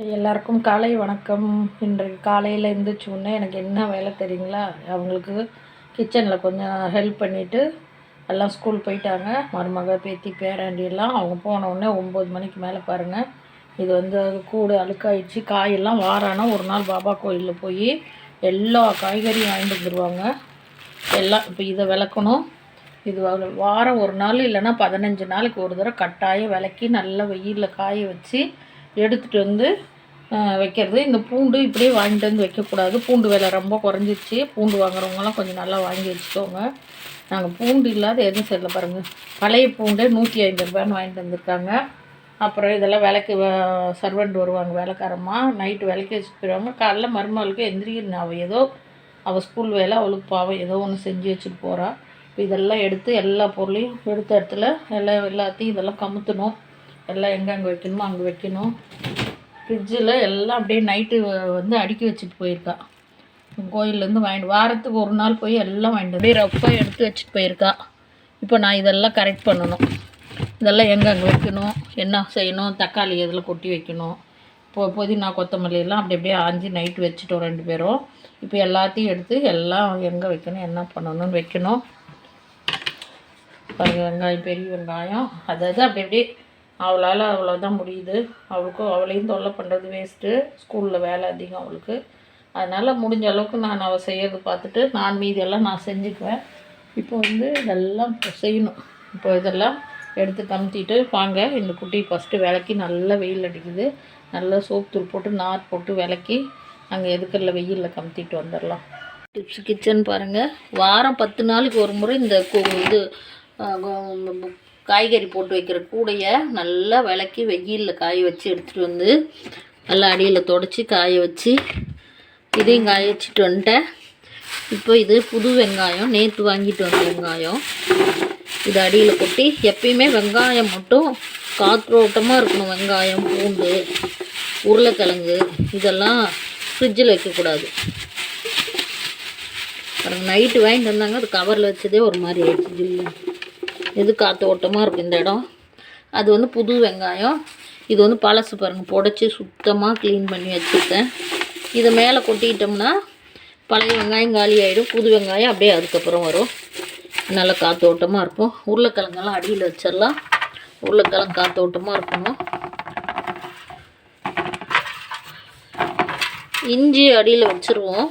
எல்லாருக்கும் காலை வணக்கம். இன்றைக்கு காலையில் எழுந்திரிச்சோடனே எனக்கு என்ன வேலை தெரியுங்களா? அவங்களுக்கு கிச்சனில் கொஞ்சம் ஹெல்ப் பண்ணிவிட்டு எல்லாம் ஸ்கூல் போயிட்டாங்க. மருமக, பேத்தி, பேராண்டி எல்லாம் அவங்க போனவுடனே 9 மணிக்கு மேலே பாருங்கள், இது அது கூடு அழுக்காயிடுச்சு. காயெல்லாம் வாரானா ஒரு நாள் பாபா கோயிலில் போய் எல்லா காய்கறியும் வாங்கிட்டு வந்துடுவாங்க. எல்லாம் இப்போ இதை விளக்கணும். இது வாரம் ஒரு நாள் இல்லைன்னா 15 நாளைக்கு ஒரு தடவை கட்டாயம் விளக்கி நல்லா வெயிலில் காய வச்சு எடுத்துகிட்டு வைக்கிறது. இந்த பூண்டு இப்படியே வாங்கிட்டு வந்து வைக்கக்கூடாது. பூண்டு விலை ரொம்ப குறைஞ்சிருச்சு. பூண்டு வாங்குறவங்கலாம் கொஞ்சம் நல்லா வாங்கி வச்சுக்கோங்க. நாங்கள் பூண்டு இல்லாத எதுவும் செய்யல பாருங்கள். பழைய பூண்டே 150 ரூபான்னு வாங்கிட்டு வந்திருக்காங்க. அப்புறம் இதெல்லாம் விளக்கு சர்வெண்ட் வருவாங்க, வேலைக்காரம்மா நைட்டு விளக்கி வச்சுட்டு போயிடுவாங்க. காலைல மருமகளுக்கு எந்திரிக்கணும். அவள் ஸ்கூல் வேலை, அவளுக்கு பாவம் ஏதோ ஒன்று செஞ்சு வச்சுட்டு போகிறா. இப்போ இதெல்லாம் எடுத்து எல்லா பொருளையும் எடுத்த இடத்துல எல்லாத்தையும் இதெல்லாம் கமுத்தணும். எல்லாம் எங்கெங்கே வைக்கணுமோ அங்கே வைக்கணும். ஃப்ரிட்ஜில் எல்லாம் அப்படியே நைட்டு அடுக்கி வச்சுட்டு போயிருக்கா. கோயிலேருந்து வாரத்துக்கு ஒரு நாள் போய் எல்லாம் வாங்கிட்டு அப்படியே ரஃப்பாக எடுத்து வச்சுட்டு போயிருக்கா. இப்போ நான் இதெல்லாம் கரெக்ட் பண்ணணும். இதெல்லாம் எங்கெங்கே வைக்கணும், என்ன செய்யணும், தக்காளி எதில் கொட்டி வைக்கணும், புதினா கொத்தமல்லி எல்லாம் அப்படியே ஆஞ்சி நைட்டு வச்சுட்டோம் 2 பேரும். இப்போ எல்லாத்தையும் எடுத்து எல்லாம் எங்கே வைக்கணும், என்ன பண்ணணும்னு வைக்கணும். பாருங்கள், வெங்காயம், பெரிய வெங்காயம் அதாவது அப்படியே அவளால் அவ்வளோதான் முடியுது. அவளையும் தொல்லை பண்ணுறது வேஸ்ட்டு. ஸ்கூலில் வேலை அதிகம் அவளுக்கு. அதனால் முடிஞ்ச அளவுக்கு நான் அவள் செய்யறது பார்த்துட்டு நான் மீதியெல்லாம் நான் செஞ்சுக்குவேன். இப்போ இதெல்லாம் செய்யணும். இப்போ இதெல்லாம் எடுத்து கமுத்திட்டு வாங்க. இந்த குட்டி ஃபஸ்ட்டு விளக்கி நல்லா வெயில் அடிக்குது. நல்லா சோப்பு தூள் போட்டு நார் போட்டு விளக்கி அங்கே எதுக்கரில் வெயிலில் கமுத்திட்டு வந்துடலாம். டிப்ஸ் கிச்சன் பாருங்கள். வாரம் 10 நாளைக்கு ஒரு முறை இந்த காய்கறி போட்டு வைக்கிற கூடையை நல்லா விளக்கி வெயிலில் காய வச்சு எடுத்துகிட்டு வந்து நல்லா அடியில் தொடச்சி காய வச்சு இதையும் காய வச்சுட்டு வந்துட்டேன். இப்போ இது புது வெங்காயம், நேற்று வாங்கிட்டு வந்த வெங்காயம். இது அடியில் கொட்டி எப்பயுமே வெங்காயம் மட்டும் காற்றோட்டமாக இருக்கணும். வெங்காயம், பூண்டு, உருளைக்கிழங்கு இதெல்லாம் ஃப்ரிட்ஜில் வைக்கக்கூடாது. நைட்டு வாங்கிட்டு வந்தாங்க, அது கவரில் வச்சதே ஒரு மாதிரி ஆயிடுச்சு. ஜில்லு இது காற்று ஓட்டமாக இருக்கும் இந்த இடம். அது புது வெங்காயம். இது பழசு பாருங்கள், புடச்சி சுத்தமாக க்ளீன் பண்ணி வச்சுருக்கேன். இதை மேலே கொட்டிக்கிட்டோம்னா பழைய வெங்காயம் காலி ஆகிடும். புது வெங்காயம் அப்படியே அதுக்கப்புறம் வரும். நல்லா காற்று ஓட்டமாக இருக்கும். உருளைக்கிழங்கெல்லாம் அடியில் வச்சிடலாம். உருளைக்கிழங்கு காற்று ஓட்டமாக இருக்கணும். இஞ்சி அடியில் வச்சுருவோம்.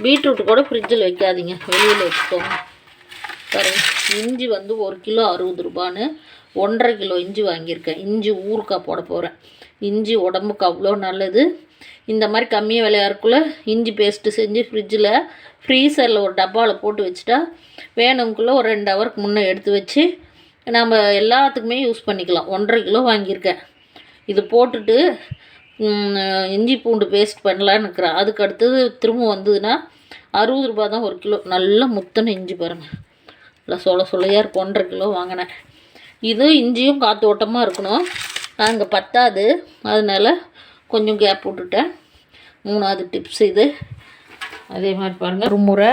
பீட்ரூட்டு கூட ஃப்ரிட்ஜில் வைக்காதீங்க, வெளியில் வச்சுக்கோங்க. பாருங்கள், இஞ்சி 1 கிலோ 60 ரூபான்னு 1.5 கிலோ இஞ்சி வாங்கியிருக்கேன். இஞ்சி ஊறுக்காய் போட போகிறேன். இஞ்சி உடம்புக்கு அவ்வளோ நல்லது. இந்த மாதிரி கம்மியாக விலையாக இருக்குள்ள இஞ்சி பேஸ்ட்டு செஞ்சு ஃப்ரீசரில் ஒரு டப்பாவில் போட்டு வச்சுட்டா வேணும்குள்ளே ஒரு 2 ஹவருக்கு முன்னே எடுத்து வச்சு நம்ம எல்லாத்துக்குமே யூஸ் பண்ணிக்கலாம். 1.5 கிலோ வாங்கியிருக்கேன். இது போட்டுட்டு இஞ்சி பூண்டு பேஸ்ட் பண்ணலான்னு இருக்கிறேன். அதுக்கு அடுத்தது திரும்ப வந்ததுன்னா 60 ரூபா தான் 1 கிலோ. நல்லா முத்தனை இஞ்சி பாருங்கள், நல்லா சொல்லையாக இருக்கும். 1.5 கிலோ வாங்கினேன். இது இஞ்சியும் காற்று ஓட்டமாக இருக்கணும். அங்கே பத்தாது, அதனால் கொஞ்சம் கேப் விட்டுட்டேன். 3வது டிப்ஸ் இது. அதே மாதிரி பாருங்கள், ஒரு முறை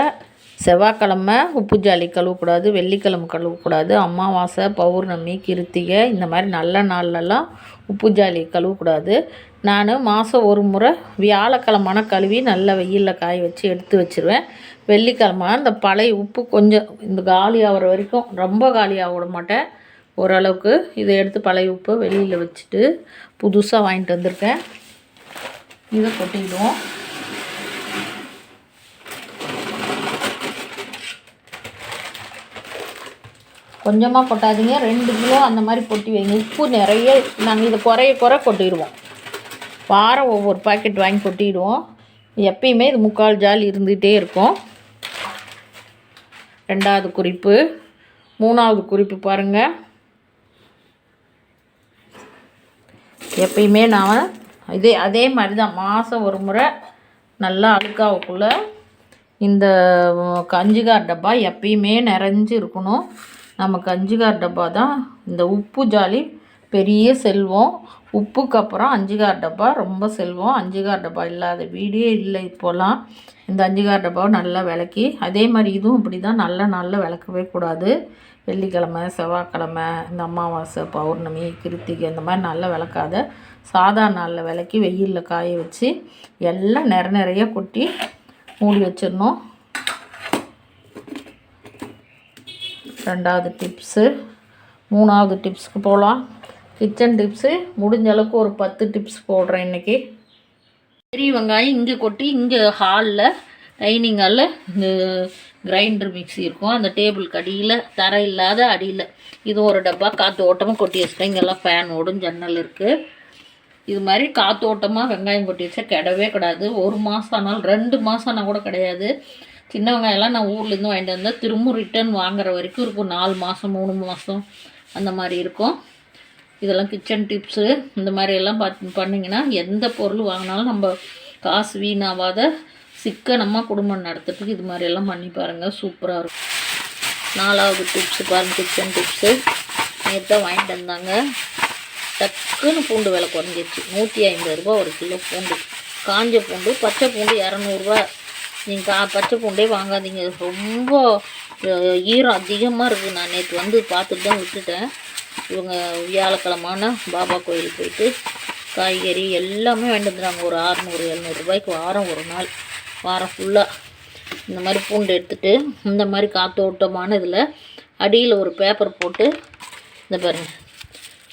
செவ்வாய்க்கிழமை உப்பு ஜாலி கழுவக்கூடாது, வெள்ளிக்கிழமை கழுவக்கூடாது, அமாவாசை, பௌர்ணமி, கிருத்திகை இந்த மாதிரி நல்ல நாள்லலாம் உப்பு ஜாலி கழுவக்கூடாது. நான் மாதம் ஒரு முறை வியாழக்கிழமான கழுவி நல்ல வெயிலில் காய வச்சு எடுத்து வச்சுருவேன். வெள்ளிக்கிழமை இந்த பழைய உப்பு கொஞ்சம் இந்த காலி ஆகிற வரைக்கும், ரொம்ப காலியாக விட மாட்டேன், ஓரளவுக்கு இதை எடுத்து பழைய உப்பு வெளியில் வச்சுட்டு புதுசாக வாங்கிட்டு வந்திருக்கேன். இதை கொட்டிடுவோம். கொஞ்சமாக கொட்டாதீங்க, 2 கிலோ அந்த மாதிரி கொட்டி வைங்க. உப்பு நிறைய நாங்கள் இதை குறை கொட்டிடுவோம். வாரம் ஒவ்வொரு பாக்கெட் வாங்கி கொட்டிடுவோம். எப்பயுமே இது 3/4 ஜாலி இருந்துகிட்டே இருக்கும். 2வது குறிப்பு. 3வது குறிப்பு பாருங்கள். எப்பயுமே நான் அதே மாதிரி தான் மாதம் ஒரு முறை நல்லா அழுக்காவுக்குள்ளே இந்த கஞ்சிகார் டப்பா எப்பயுமே நிறைஞ்சு இருக்கணும். நம்ம கஞ்சிகார் டப்பா தான் இந்த உப்பு ஜாலி பெரிய செல்வம். உப்புக்கு அப்புறம் 5 டப்பா ரொம்ப செல்வம். 5 டப்பா இல்லாத வீடே இல்லை இப்போலாம். இந்த 5 டப்பாவை நல்லா விளக்கி, அதே மாதிரி இதுவும் இப்படி தான் நல்ல நாளில் விளக்கவே கூடாது. வெள்ளிக்கிழமை, செவ்வாய்க்கிழமை, இந்த அமாவாசை, பௌர்ணமி, கிருத்திகை இந்த மாதிரி நல்லா விளக்காத சாதா நாளில் விளக்கி வெயிலில் காய வச்சு எல்லாம் நிறைய கொட்டி மூடி வச்சிடணும். 2வது டிப்ஸு. 3வது டிப்ஸுக்கு போகலாம். கிச்சன் டிப்ஸு முடிஞ்ச அளவுக்கு ஒரு 10 டிப்ஸ் போடுறேன் இன்றைக்கி. பெரிய வெங்காயம் இங்கே கொட்டி இங்கே ஹாலில் டைனிங் ஹாலில் இந்த கிரைண்டர் மிக்ஸி இருக்கும், அந்த டேபிளுக்கு அடியில், தரை இல்லாத அடியில் இது ஒரு டப்பா காற்று ஓட்டமாக கொட்டி வச்சுட்டேன். இங்கெல்லாம் ஃபேன் ஓடும், ஜன்னல் இருக்குது. இது மாதிரி காற்று ஓட்டமாக வெங்காயம் கொட்டி வச்சா கிடவே கிடாது. 1 மாதம் ஆனாலும் 2 மாதம் ஆனால் கூட கிடையாது. சின்ன வெங்காயம்லாம் நான் ஊர்லேருந்து வாங்கிட்டு வந்தால் திரும்ப ரிட்டர்ன் வாங்குற வரைக்கும் இருக்கும். 4 மாதம் 3 மாதம் அந்த மாதிரி இருக்கும். இதெல்லாம் கிச்சன் டிப்ஸு. இந்த மாதிரியெல்லாம் பண்ணிங்கன்னா எந்த பொருள் வாங்கினாலும் நம்ம காசு வீணாவாத சிக்கனமாக குடும்பம் நடத்துறதுக்கு இது மாதிரியெல்லாம் பண்ணி பாருங்கள், சூப்பராக இருக்கும். 4வது டிப்ஸு பாருங்கள், கிச்சன் டிப்ஸு. நேற்று தான் வாங்கிட்டு வந்தாங்க. டக்குன்னு பூண்டு விலை குறைஞ்சிருச்சு. 150 ரூபா ஒரு கிலோ பூண்டு. காஞ்ச பூண்டு, பச்சை பூண்டு 200 ரூபா. நீங்கள் பச்சை பூண்டே வாங்காதீங்க, ரொம்ப ஈரம் அதிகமாக இருக்குது. நான் நேற்று வந்து பார்த்துட்டு தான் விட்டுட்டேன். இவங்க வியாழக்கிழமான பாபா கோயில் போயிட்டு காய்கறி எல்லாமே வாங்கிட்டு வந்துடுறாங்க. ஒரு 600-700 ரூபாய்க்கு வாரம், ஒரு நாள் வாரம் ஃபுல்லாக. இந்த மாதிரி பூண்டு எடுத்துகிட்டு இந்த மாதிரி காற்றோட்டமான இதில் அடியில் ஒரு பேப்பர் போட்டு இந்த பாருங்கள்,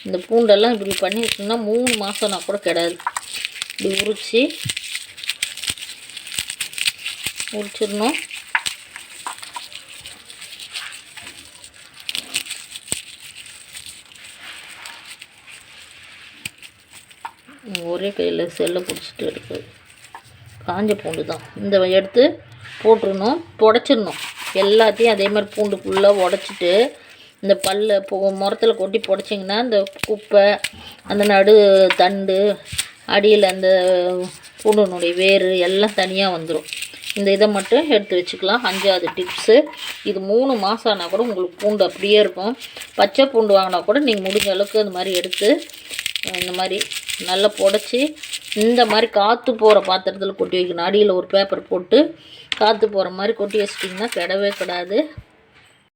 இந்த பூண்டெல்லாம் இப்படி பண்ணி வச்சிங்கன்னா 3 மாதம்னா கூட கிடையாது. இப்படி உரிச்சிடணும். ஒரே கையில் செல்லை பிடிச்சிட்டு இருக்குது. காஞ்ச பூண்டு தான் இந்த எடுத்து போட்டுடணும், புடச்சிடணும். எல்லாத்தையும் அதே மாதிரி பூண்டு ஃபுல்லாக உடச்சிட்டு இந்த முரத்தில் கொட்டி புடச்சிங்கன்னா இந்த குப்பை, அந்த நடு தண்டு, அடியில் அந்த பூண்டினுடைய வேர் எல்லாம் தனியாக வந்துடும். இந்த இதை மட்டும் எடுத்து வச்சுக்கலாம். 5வது டிப்ஸு. இது 3 மாதம் ஆனால் கூட உங்களுக்கு பூண்டு அப்படியே இருக்கும். பச்சை பூண்டு வாங்கினா கூட நீங்கள் முடிஞ்ச அளவுக்கு இந்த மாதிரி எடுத்து இந்த மாதிரி நல்லா புடச்சி இந்த மாதிரி காற்று போகிற பாத்திரத்தில் கொட்டி வைக்கணும். அடியில் ஒரு பேப்பர் போட்டு காற்று போகிற மாதிரி கொட்டி வச்சிட்டிங்கன்னா கிடவே கிடாது.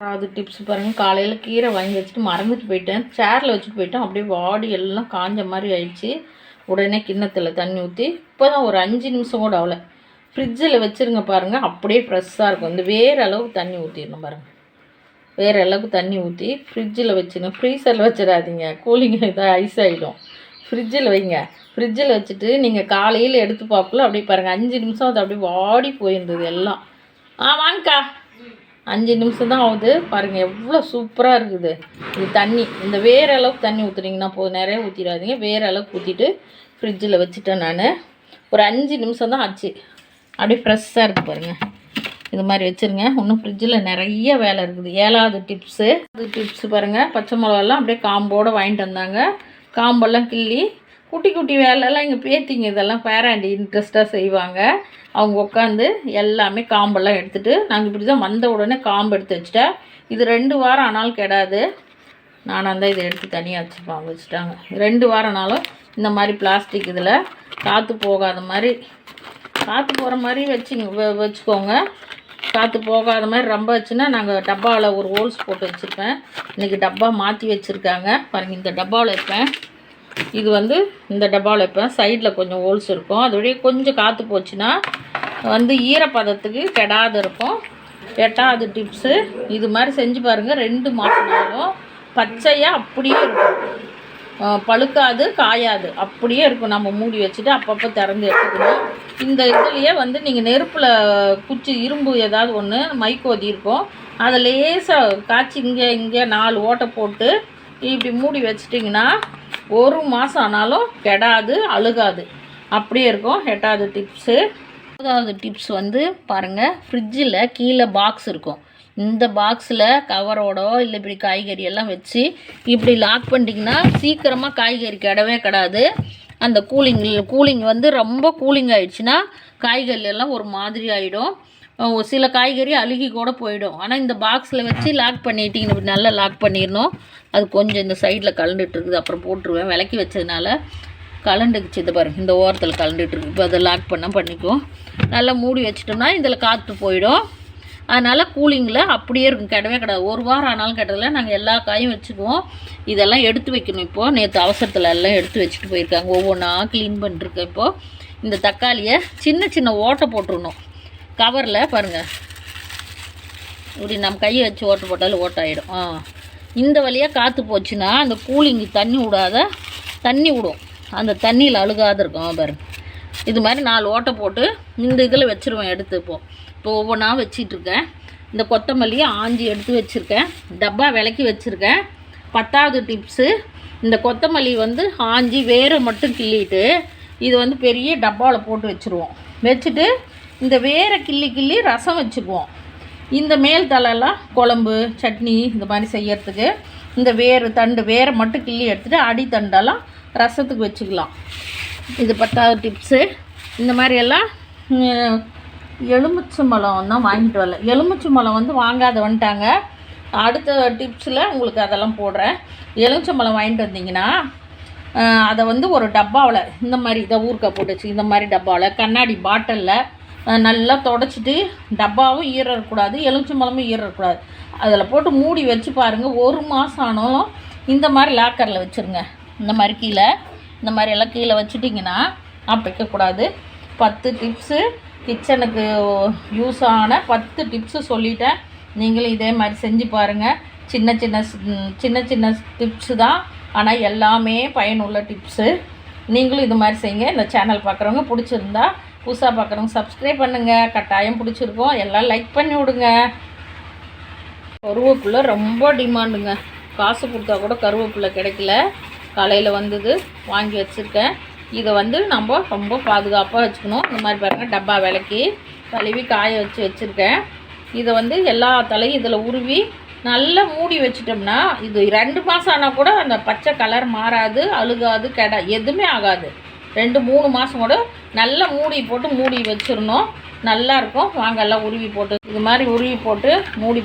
6வது டிப்ஸ் பாருங்கள். காலையில் கீரை வாங்கி வச்சுட்டு மறந்துட்டு போயிட்டேன். சேரில் வச்சுட்டு போயிட்டேன். அப்படியே வாடி எல்லாம் காஞ்ச மாதிரி ஆயிடுச்சு. உடனே கிண்ணத்தில் தண்ணி ஊற்றி இப்போ தான் ஒரு 5 நிமிஷம் கூட ஆகலை. ஃப்ரிட்ஜில் வச்சுருங்க பாருங்கள், அப்படியே ஃப்ரெஷ்ஷாக இருக்கும். இந்த வேறு அளவுக்கு தண்ணி ஊற்றிடணும் பாருங்கள். வேறு அளவுக்கு தண்ணி ஊற்றி ஃப்ரிட்ஜில் வச்சுருங்க. ஃப்ரீசரில் வச்சிடாதீங்க, கூலிங் இதாக ஐஸ் ஆகிடும். ஃப்ரிட்ஜில் வைங்க. ஃப்ரிட்ஜில் வச்சுட்டு நீங்கள் காலையில் எடுத்து பார்க்கல அப்படியே பாருங்கள். 5 நிமிஷம் அது அப்படியே வாடி போயிருந்தது எல்லாம். வாங்கக்கா, 5 நிமிஷம் தான் ஆகுது பாருங்கள், எவ்வளோ சூப்பராக இருக்குது. இது தண்ணி இந்த வேறு அளவுக்கு தண்ணி ஊற்றுனீங்கன்னா போதும், நிறைய ஊற்றிடாதீங்க. வேறு அளவுக்கு ஊற்றிட்டு ஃப்ரிட்ஜில் வச்சுட்டேன் நான். ஒரு 5 நிமிஷம் தான் ஆச்சு. அப்படியே ஃப்ரெஷ்ஷாக இருக்குது பாருங்கள். இது மாதிரி வச்சுருங்க. இன்னும் ஃப்ரிட்ஜில் நிறைய வேலை இருக்குது. 7வது டிப்ஸு பாருங்கள். பச்சை மிளகாலாம் அப்படியே காம்போடு வாங்கிட்டு வந்தாங்க. காம்பெல்லாம் கிள்ளி குட்டி குட்டி வேலைலாம் எங்கள் பேத்திங்க இதெல்லாம் பேராண்டி இன்ட்ரெஸ்ட்டாக செய்வாங்க. அவங்க உட்காந்து எல்லாமே காம்பெல்லாம் எடுத்துகிட்டு, நாங்கள் இப்படி தான் வந்த உடனே காம்பு எடுத்து வச்சுட்டா இது 2 வாரம் ஆனாலும் கெடாது. நானாக தான் இதை எடுத்து தனியாக வச்சுருப்பாங்க, வச்சுட்டாங்க. 2 வாரம் ஆனாலும் இந்த மாதிரி பிளாஸ்டிக் இதில் காற்று போகாத மாதிரி, காற்று போகிற மாதிரி வச்சுக்கோங்க. காற்று போகாத மாதிரி ரொம்ப வச்சுன்னா நாங்கள் டப்பாவில் ஒரு ஹோல்ஸ் போட்டு வச்சுருப்பேன். இன்றைக்கி டப்பா மாற்றி வச்சுருக்காங்க பாருங்கள். இந்த டப்பாவில் வைப்பேன், இது வந்து இந்த டப்பாவில் வைப்பேன். சைடில் கொஞ்சம் ஹோல்ஸ் இருக்கும். அதோடய கொஞ்சம் காற்று போச்சுன்னா வந்து ஈரப்பதத்துக்கு கெடாது இருக்கும். 8வது டிப்ஸு. இது மாதிரி செஞ்சு பாருங்கள். 2 மாதம் ஆகும். பச்சையாக அப்படியே இருக்கும், பழுக்காது, காயாது, அப்படியே இருக்கும். நம்ம மூடி வச்சுட்டு அப்பப்போ திறந்து எடுத்துக்கணும். இந்த இதுலேயே வந்து நீங்கள் நெருப்பில் குச்சி இரும்பு ஏதாவது ஒன்று மைக்கோதி இருக்கும், அதை லேசாக காய்ச்சி இங்கே 4 ஓட்டை போட்டு இப்படி மூடி வச்சிட்டிங்கன்னா 1 மாதம் ஆனாலும் கெடாது, அழுகாது, அப்படியே இருக்கும். 8வது டிப்ஸு. 9வது டிப்ஸ் வந்து பாருங்கள். ஃப்ரிட்ஜில் கீழே பாக்ஸ் இருக்கும். இந்த பாக்ஸில் கவரோட இல்லை இப்படி காய்கறி எல்லாம் வச்சு இப்படி லாக் பண்ணிட்டிங்கன்னா சீக்கிரமாக காய்கறி கெடவே கிடாது. அந்த கூலிங் வந்து ரொம்ப கூலிங் ஆகிடுச்சுன்னா காய்கறி எல்லாம் ஒரு மாதிரி ஆகிடும். சில காய்கறி அழுகி கூட போயிடும். ஆனால் இந்த பாக்ஸில் வச்சு லாக் பண்ணிட்டிங்கன்னா இப்படி நல்லா லாக் பண்ணிடணும். அது கொஞ்சம் இந்த சைடில் கலண்டுட்டு இருக்குது, அப்புறம் போட்டுருவேன். விளக்கி வச்சதுனால கலண்டுக்குச்சு. இது பாருங்கள், இந்த ஓரத்தில் கலண்டுட்டுருக்கு. இப்போ அதை லாக் பண்ணிக்குவோம். நல்லா மூடி வச்சிட்டோம்னா இதில் காற்று போயிடும். அதனால் கூலிங்கில் அப்படியே இருக்கும், கிடவே கிடாது. ஒரு வாரம் ஆனாலும் கிடல. நாங்கள் எல்லா காயும் வச்சுக்குவோம். இதெல்லாம் எடுத்து வைக்கணும். இப்போது நேற்று அவசரத்தில் எல்லாம் எடுத்து வச்சுட்டு போயிருக்காங்க. ஒவ்வொன்றா க்ளீன் பண்ணிருக்கேன். இப்போது இந்த தக்காளியை சின்ன சின்ன ஓட்டை போட்டுருணும் கவரில். பாருங்கள், இப்படி நம்ம கையை வச்சு ஓட்டை போட்டாலும் ஓட்டாயிடும். இந்த வழியாக காற்று போச்சுன்னா அந்த கூலிங்கு தண்ணி விடும். அந்த தண்ணியில் அழுகாத இருக்கும். பாருங்க, இது மாதிரி 4 ஓட்டை போட்டு இந்த இதில் வச்சுருவேன். எடுத்து இப்போ ஒவ்வொன்றா வச்சிட்ருக்கேன். இந்த கொத்தமல்லியை ஆஞ்சி எடுத்து வச்சுருக்கேன். டப்பா விளக்கி வச்சுருக்கேன். 10வது டிப்ஸு, இந்த கொத்தமல்லி வந்து ஆஞ்சி வேரை மட்டும் கிள்ளிட்டு இது வந்து பெரிய டப்பாவில் போட்டு வச்சுருவோம். வச்சுட்டு இந்த வேரை கிள்ளி ரசம் வச்சுக்குவோம். இந்த மேல் தலையெல்லாம் குழம்பு சட்னி இந்த மாதிரி செய்யறதுக்கு இந்த தண்டு வேரை மட்டும் கிள்ளி எடுத்துகிட்டு அடித்தண்டெல்லாம் ரசத்துக்கு வச்சுக்கலாம். இது 10வது டிப்ஸு. இந்த மாதிரியெல்லாம் எலுமிச்சம்பழம் தான் வாங்கிட்டு வரல. எலுமிச்சம்பழம் வந்து வாங்காத வந்துட்டாங்க. அடுத்த டிப்ஸில் உங்களுக்கு அதெல்லாம் போடுறேன். எலுமிச்சம்பழம் வாங்கிட்டு வந்தீங்கன்னா அதை வந்து ஒரு டப்பாவில் இந்த மாதிரி இதை ஊறுக்காய் போட்டு வச்சு இந்த மாதிரி டப்பாவில் கண்ணாடி பாட்டிலில் நல்லா தொடச்சிட்டு, டப்பாவும் ஈரக்கூடாது, எலுமிச்சம்பழமும் ஈரக்கூடாது, அதில் போட்டு மூடி வச்சு பாருங்கள். 1 மாதம் ஆனாலும் இந்த மாதிரி லாக்கரில் வச்சுருங்க. இந்த மாதிரி இந்த மாதிரி எல்லாம் கீழே வச்சுட்டிங்கன்னா வைக்கக்கூடாது. 10 டிப்ஸு கிச்சனுக்கு யூஸ் ஆன 10 டிப்ஸு சொல்லிட்டேன். நீங்களும் இதே மாதிரி செஞ்சு பாருங்கள். சின்ன சின்ன டிப்ஸு தான், ஆனால் எல்லாமே பயனுள்ள டிப்ஸு. நீங்களும் இது மாதிரி செய்யுங்க. இந்த சேனல் பார்க்குறவங்க பிடிச்சிருந்தா, புதுசாக பார்க்குறவங்க சப்ஸ்கிரைப் பண்ணுங்கள். கட்டாயம் பிடிச்சிருக்கோம், எல்லாம் லைக் பண்ணி விடுங்க. கருவேப்பிலை ரொம்ப டிமாண்டுங்க. காசு கொடுத்தா கூட கருவேப்பிலை கிடைக்கல. காலையில் வந்தது, வாங்கி வச்சுருக்கேன். இதை வந்து நம்ம ரொம்ப பாதுகாப்பாக வச்சுக்கணும். இந்த மாதிரி பாருங்கள், டப்பா விளக்கி கழுவி காய வச்சுருக்கேன். இதை வந்து எல்லா தலையும் இதில் உருவி நல்லா மூடி வச்சிட்டோம்னா இது 2 மாதம் ஆனால் கூட அந்த பச்சை கலர் மாறாது, அழுகாது, எதுவுமே ஆகாது. 2-3 மாதம் கூட நல்லா மூடி வச்சிடணும். நல்லாயிருக்கும். வாங்க எல்லாம் உருவி போட்டு இது மாதிரி உருவி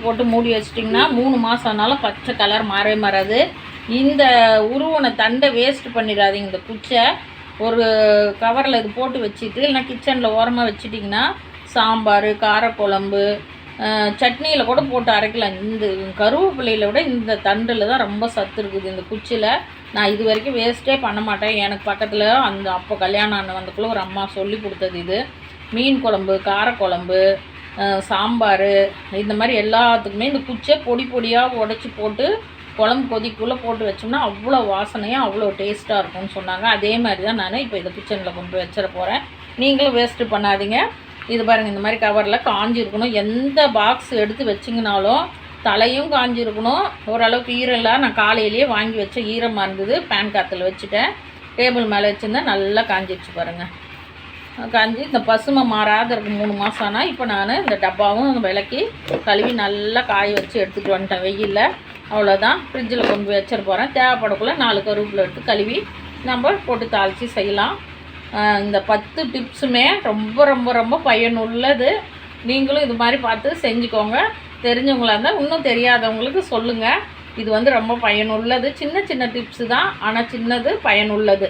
போட்டு மூடி வச்சிட்டிங்கன்னா 3 மாதம் ஆனாலும் பச்சை கலர் மாறாது. இந்த உருவனை தண்டை வேஸ்ட் பண்ணிடாதீங்க. இந்த குச்சை ஒரு கவரில் இது போட்டு வச்சுட்டு இல்லைனா கிச்சனில் ஓரமாக வச்சிட்டிங்கன்னா சாம்பார், காரக்குழம்பு, சட்னியில் கூட போட்டு அரைக்கலாம். இந்த கருவேப்பிலையில் விட இந்த தண்டில் தான் ரொம்ப சத்து இருக்குது. இந்த குச்சியில் நான் இது வரைக்கும் வேஸ்ட்டே பண்ண மாட்டேன். எனக்கு பக்கத்தில் அப்போ கல்யாணம் ஆன வந்தக்குள்ளே ஒரு அம்மா சொல்லி கொடுத்தது இது. மீன் குழம்பு, காரக்குழம்பு, சாம்பார் இந்த மாதிரி எல்லாத்துக்குமே இந்த குச்சை பொடியாக உடச்சி போட்டு குழம்பு கொதிக்குள்ளே போட்டு வச்சோம்னா அவ்வளோ வாசனையாக அவ்வளோ டேஸ்ட்டாக இருக்கும்னு சொன்னாங்க. அதே மாதிரி தான் நான் இப்போ இதை கிச்சனில் கொண்டு வச்சிட போகிறேன். நீங்களும் வேஸ்ட்டு பண்ணாதீங்க. இது பாருங்கள், இந்த மாதிரி கவரில் காஞ்சிருக்கணும். எந்த பாக்ஸ் எடுத்து வச்சிங்கனாலும் தலையும் காஞ்சிருக்கணும். ஓரளவுக்கு ஈரம் இல்லை. நான் காலையிலேயே வாங்கி வச்ச ஈரமாக இருந்தது, பேன் காற்றுல வச்சுட்டேன். டேபிள் மேலே வச்சுருந்தேன், நல்லா காஞ்சிடுச்சு பாருங்கள். காஞ்சி இந்த பசுமை மாறாத இருக்கும் 3 மாதம் ஆனால். இப்போ நான் இந்த டப்பாவும் விளக்கி கழுவி நல்லா காய வச்சு எடுத்துகிட்டு வந்துட்டேன் வெயிலில். அவ்வளோதான். ஃப்ரிட்ஜில் கொண்டு போய் வச்சிட போகிறேன். தேவைப்படக்குள்ளே 4 கருவேப்பிலை எடுத்து கழுவி நம்ம போட்டு தாளித்து செய்யலாம். இந்த 10 டிப்ஸுமே ரொம்ப ரொம்ப ரொம்ப பயனுள்ளது. நீங்களும் இது மாதிரி பார்த்து செஞ்சுக்கோங்க. தெரிஞ்சவங்களாக இருந்தால் இன்னும் தெரியாதவங்களுக்கு சொல்லுங்கள். இது வந்து ரொம்ப பயனுள்ளது. சின்ன டிப்ஸு தான், ஆனால் சின்னது பயனுள்ளது.